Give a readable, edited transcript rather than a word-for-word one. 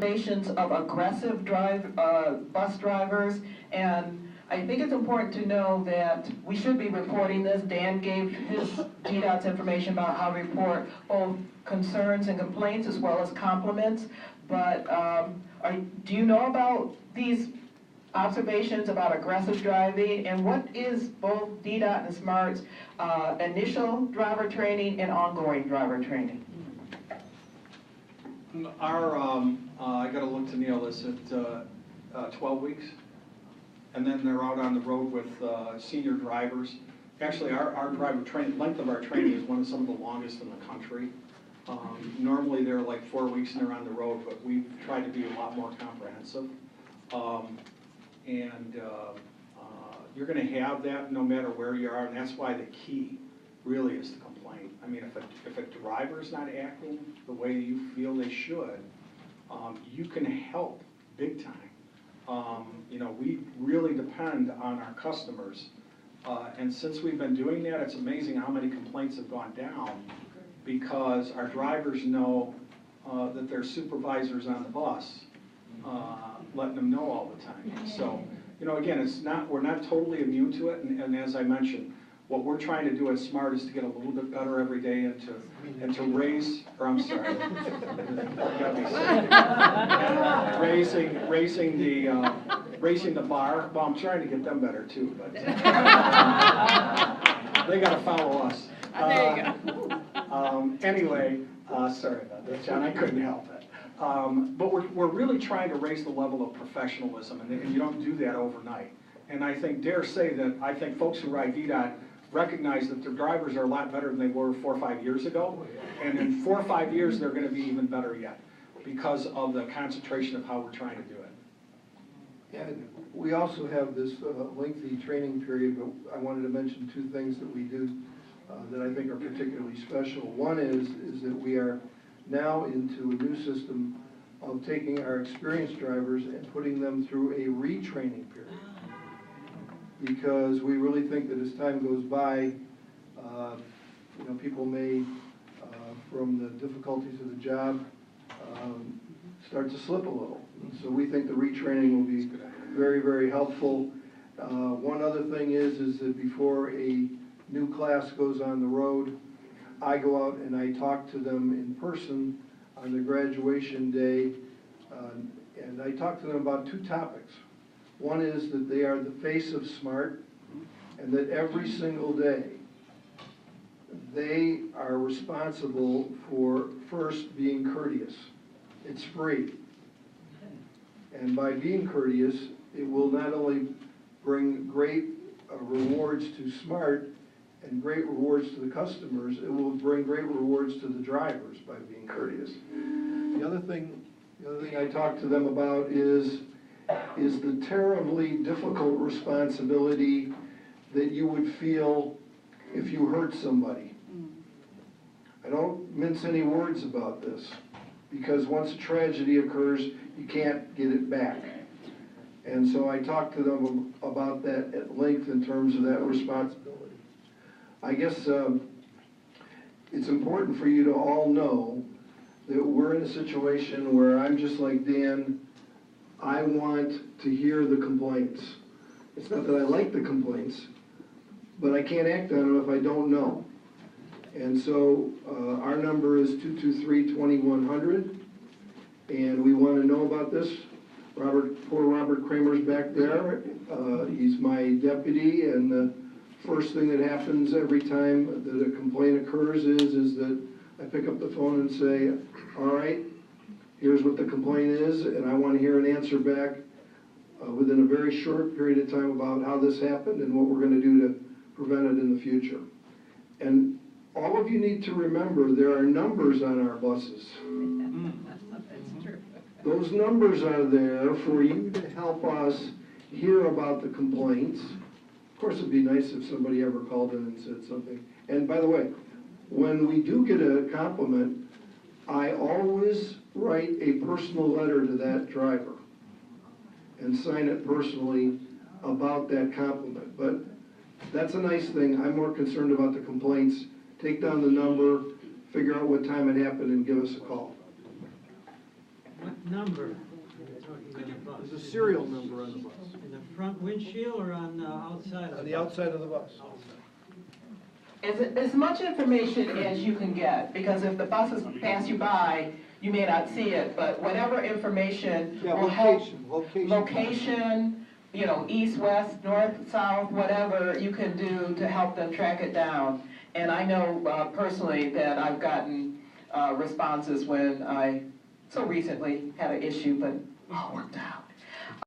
observations of aggressive bus drivers, and I think it's important to know that we should be reporting this. Dan gave his GDOT's information about how to report both concerns and complaints as well as compliments, but do you know about these observations about aggressive driving, and what is both DDOT and SMART's initial driver training and ongoing driver training? Our, I got to look to Neil, is it 12 weeks? And then they're out on the road with senior drivers. Actually, our driver training, length of our training is some of the longest in the country. Normally they're like 4 weeks and they're on the road, but we've tried to be a lot more comprehensive. You're going to have that no matter where you are, and that's why the key really is the complaint. I mean, if a driver's not acting the way you feel they should, you can help big time. You know, we really depend on our customers, and since we've been doing that, it's amazing how many complaints have gone down because our drivers know that their supervisors on the bus letting them know all the time. So, you know, again, we're not totally immune to it, and as I mentioned, what we're trying to do at SMART is to get a little bit better every day and to raise, or I'm sorry, raising the bar. Well, I'm trying to get them better too, but they got to follow us. There you go. Anyway, sorry about that, John. I couldn't help it. But we're really trying to raise the level of professionalism, and you don't do that overnight. And I dare say that I think folks who ride VDOT recognize that their drivers are a lot better than they were 4 or 5 years ago. And in 4 or 5 years, they're going to be even better yet because of the concentration of how we're trying to do it. And we also have this lengthy training period, but I wanted to mention 2 things that we do that I think are particularly special. One is that we are now into a new system of taking our experienced drivers and putting them through a retraining period. Because we really think that as time goes by, you know, people may, from the difficulties of the job, start to slip a little. And so we think the retraining will be very, very helpful. One other thing is that before a new class goes on the road, I go out and I talk to them in person on the graduation day, and I talk to them about 2 topics. One is that they are the face of SMART, and that every single day they are responsible for first being courteous. It's free. And by being courteous, it will not only bring great rewards to SMART and great rewards to the customers, it will bring great rewards to the drivers by being courteous. The other thing I talk to them about is the terribly difficult responsibility that you would feel if you hurt somebody. I don't mince any words about this, because once a tragedy occurs, you can't get it back. And so I talk to them about that at length in terms of that responsibility. I guess it's important for you to all know that we're in a situation where I'm just like Dan. I want to hear the complaints. It's not that I like the complaints, but I can't act on them if I don't know. And so our number is 223-2100, and we want to know about this. Poor Robert Kramer's back there. He's my deputy, and the first thing that happens every time that a complaint occurs is that I pick up the phone and say, all right, here's what the complaint is, and I want to hear an answer back within a very short period of time about how this happened and what we're going to do to prevent it in the future. And all of you need to remember there are numbers on our buses. That's true. Those numbers are there for you to help us hear about the complaints. Of course, it'd be nice if somebody ever called in and said something. And by the way, when we do get a compliment, I always write a personal letter to that driver and sign it personally about that compliment. But that's a nice thing. I'm more concerned about the complaints. Take down the number, figure out what time it happened, and give us a call. What number are you talking on the bus? There's a serial number on the bus, In the front windshield or on the outside of the on the bus? outside of the bus. As much information as you can get, because if the buses pass you by, you may not see it, but whatever information Yeah, will help. location. Location, you know, east, west, north, south, whatever you can do to help them track it down. And I know personally that I've gotten responses when I so recently had an issue, but all worked out.